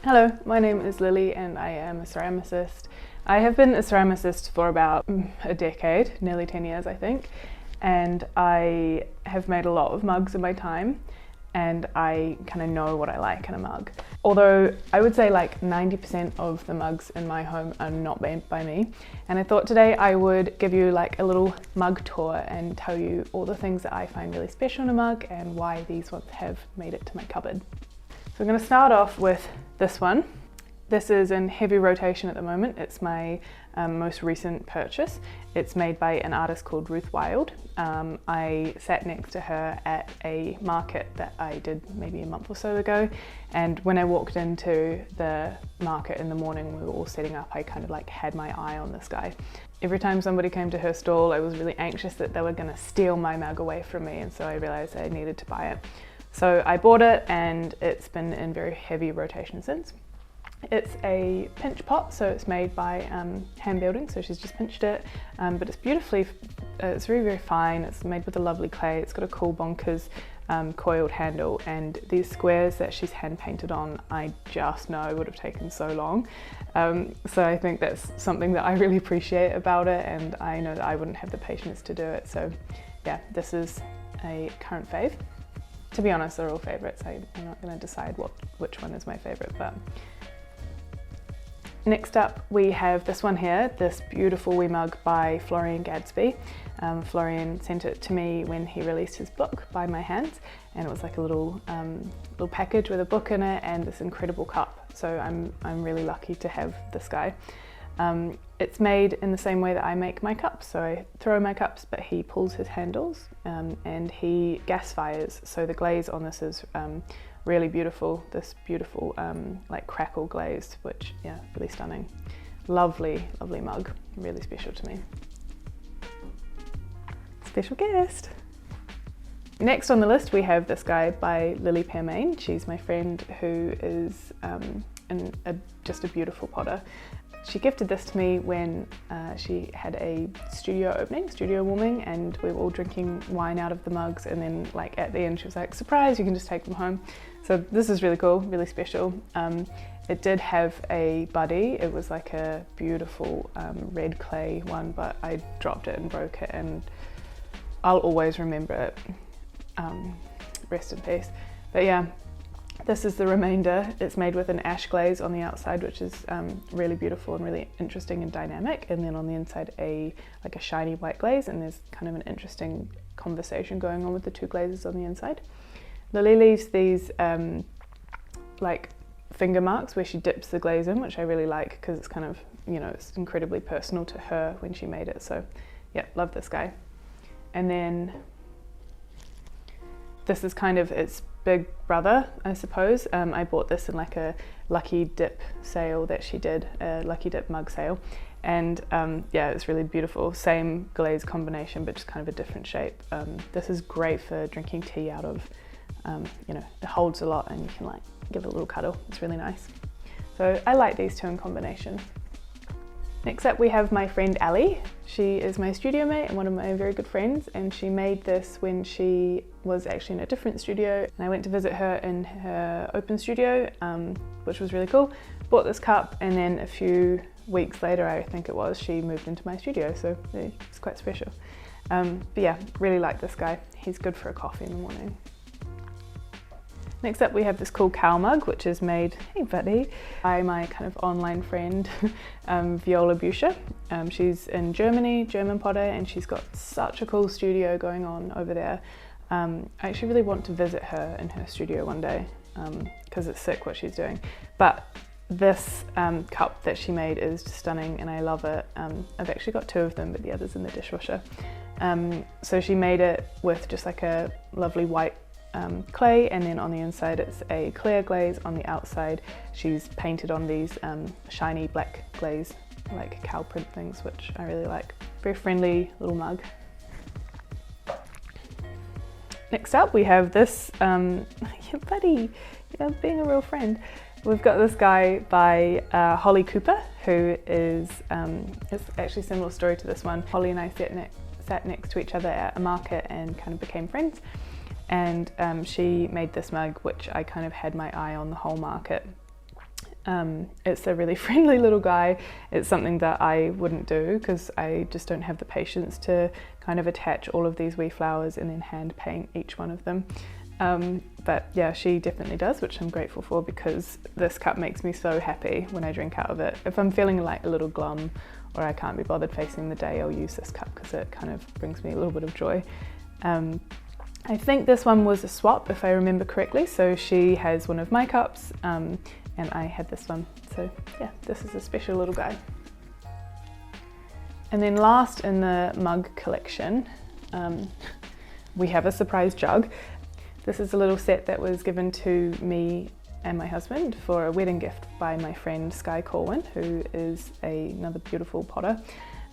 Hello, my name is Lily and I am a ceramicist. I have been a ceramicist for about a decade, nearly 10 years I think, and I have made a lot of mugs in my time and I kind of know what I like in a mug. Although I would say like 90% of the mugs in my home are not made by me, and I thought today I would give you like a little mug tour and tell you all the things that I find really special in a mug and why these ones have made it to my cupboard. So I'm going to start off with this one. This is in heavy rotation at the moment. It's my most recent purchase. It's made by an artist called Ruth Wild. I sat next to her at a market that I did maybe a month or so ago, and when I walked into the market in the morning, we were all setting up, I kind of like had my eye on this guy. Every time somebody came to her stall, I was really anxious that they were going to steal my mug away from me, and so I realized I needed to buy it. So I bought it and it's been in very heavy rotation since. It's a pinch pot, so it's made by hand building, so she's just pinched it, but it's beautifully, it's very, very fine. It's made with a lovely clay. It's got a cool bonkers coiled handle, and these squares that she's hand painted on, I just know would have taken so long. So I think that's something that I really appreciate about it, and I know that I wouldn't have the patience to do it. So yeah, this is a current fave. To be honest, they're all favourites. I'm not going to decide which one is my favourite, but next up we have this one here, this beautiful wee mug by Florian Gadsby. Florian sent it to me when he released his book, By My Hands, and it was like a little package with a book in it and this incredible cup. So I'm really lucky to have this guy. It's made in the same way that I make my cups. So I throw my cups, but he pulls his handles and he gas fires. So the glaze on this is really beautiful. This beautiful like crackle glaze, which yeah, really stunning. Lovely, lovely mug, really special to me. Special guest. Next on the list we have this guy by Lily Permain. She's my friend who is just a beautiful potter. She gifted this to me when she had a studio warming, and we were all drinking wine out of the mugs, and then like at the end she was like, surprise, you can just take them home. So this is really cool, really special. It did have a buddy. It was like a beautiful red clay one, but I dropped it and broke it, and I'll always remember it. Rest in peace. But yeah, this is the remainder. It's made with an ash glaze on the outside, which is really beautiful and really interesting and dynamic, and then on the inside like a shiny white glaze, and there's kind of an interesting conversation going on with the two glazes on the inside. Lily leaves these like finger marks where she dips the glaze in, which I really like because it's kind of, you know, it's incredibly personal to her when she made it. So yeah, love this guy. And then this is kind of its big brother, I suppose. I bought this in like a Lucky Dip sale that she did, a Lucky Dip mug sale. And yeah, it's really beautiful. Same glaze combination, but just kind of a different shape. This is great for drinking tea out of. You know, it holds a lot and you can like give it a little cuddle. It's really nice. So I like these two in combination. Next up we have my friend Ali. She is my studio mate and one of my very good friends, and she made this when she was actually in a different studio, and I went to visit her in her open studio, which was really cool. Bought this cup, and then a few weeks later, I think it was, she moved into my studio, so it's quite special. But yeah, really like this guy. He's good for a coffee in the morning. Next up we have this cool cow mug, which is made, hey buddy, by my kind of online friend Viola Buscher. She's in Germany, German potter, and she's got such a cool studio going on over there. I actually really want to visit her in her studio one day because it's sick what she's doing. But this cup that she made is just stunning and I love it. I've actually got two of them, but the other's in the dishwasher. So she made it with just like a lovely white clay, and then on the inside it's a clear glaze. On the outside she's painted on these shiny black glaze, like cow print things, which I really like. Very friendly little mug. Next up we have this, yeah, buddy, yeah, being a real friend. We've got this guy by Holly Cooper, who is, it's actually a similar story to this one. Holly and I sat next to each other at a market and kind of became friends. And she made this mug, which I kind of had my eye on the whole market. It's a really friendly little guy. It's something that I wouldn't do because I just don't have the patience to kind of attach all of these wee flowers and then hand paint each one of them. But yeah, she definitely does, which I'm grateful for, because this cup makes me so happy when I drink out of it. If I'm feeling like a little glum or I can't be bothered facing the day, I'll use this cup because it kind of brings me a little bit of joy. I think this one was a swap, if I remember correctly. So she has one of my cups and I had this one. So yeah, this is a special little guy. And then last in the mug collection, we have a surprise jug. This is a little set that was given to me and my husband for a wedding gift by my friend Skye Corwin, who is another beautiful potter.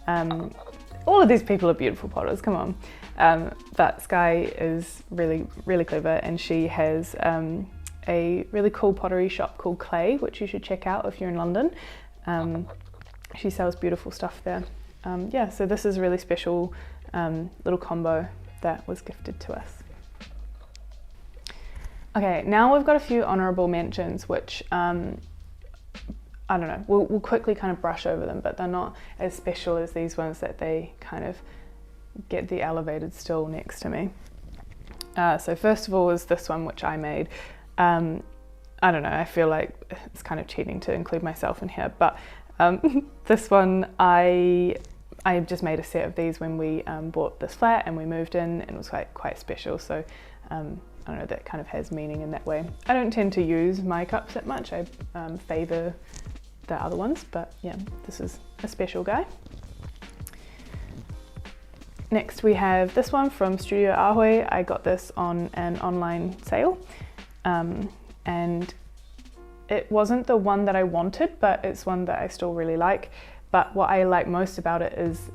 All of these people are beautiful potters, come on. But Skye is really, really clever, and she has a really cool pottery shop called Clay, which you should check out if you're in London. She sells beautiful stuff there. Yeah, so this is a really special little combo that was gifted to us. Okay, now we've got a few honourable mentions, which I don't know, we'll quickly kind of brush over them, but they're not as special as these ones that they kind of get the elevated stool next to me. So first of all is this one, which I made. I don't know, I feel like it's kind of cheating to include myself in here, but this one, I just made a set of these when we bought this flat and we moved in, and it was quite special. So I don't know, that kind of has meaning in that way. I don't tend to use my cups that much. I favour the other ones, but yeah, this is a special guy. Next we have this one from Studio Ahoy. I got this on an online sale, and it wasn't the one that I wanted, but it's one that I still really like. But what I like most about it is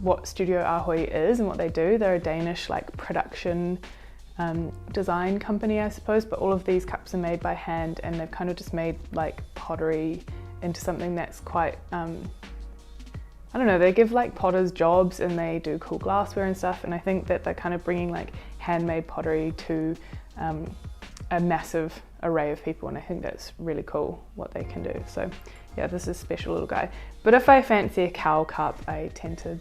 what Studio Ahoy is and what they do. They're a Danish production design company, I suppose, but all of these cups are made by hand, and they've kind of just made pottery into something that's quite, I don't know, they give potters jobs and they do cool glassware and stuff, and I think that they're kind of bringing handmade pottery to a massive array of people, and I think that's really cool what they can do. So yeah, this is a special little guy. But if I fancy a cowl cup, I tend to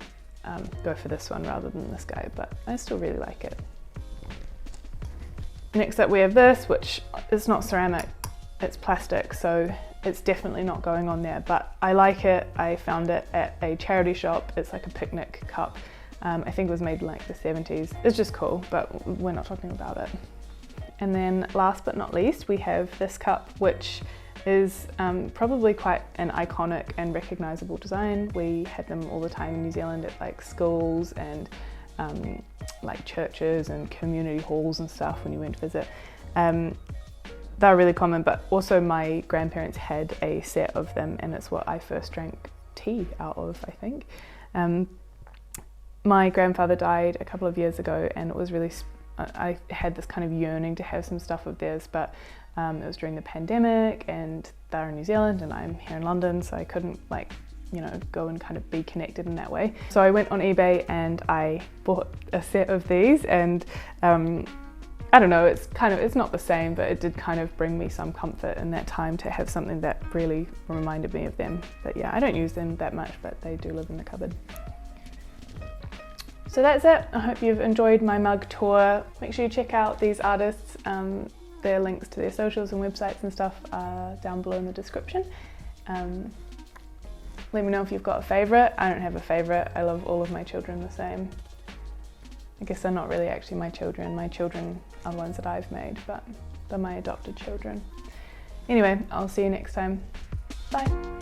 go for this one rather than this guy, but I still really like it. Next up we have this, which is not ceramic, it's plastic, so it's definitely not going on there, but I like it. I found it at a charity shop. It's like a picnic cup. I think it was made in the 70s. It's just cool, but we're not talking about it. And then last but not least, we have this cup, which is probably quite an iconic and recognisable design. We had them all the time in New Zealand at schools and churches and community halls and stuff when you went to visit. They're really common, but also my grandparents had a set of them, and it's what I first drank tea out of, I think. My grandfather died a couple of years ago, and it was really, I had this kind of yearning to have some stuff of theirs, but it was during the pandemic and they're in New Zealand and I'm here in London, so I couldn't go and kind of be connected in that way. So I went on eBay and I bought a set of these, and I don't know, it's not the same, but it did kind of bring me some comfort in that time to have something that really reminded me of them. But yeah, I don't use them that much, but they do live in the cupboard. So that's it. I hope you've enjoyed my mug tour. Make sure you check out these artists. Their links to their socials and websites and stuff are down below in the description. Let me know if you've got a favourite. I don't have a favourite. I love all of my children the same. I guess they're not really actually my children. My children are the ones that I've made, but they're my adopted children. Anyway, I'll see you next time. Bye.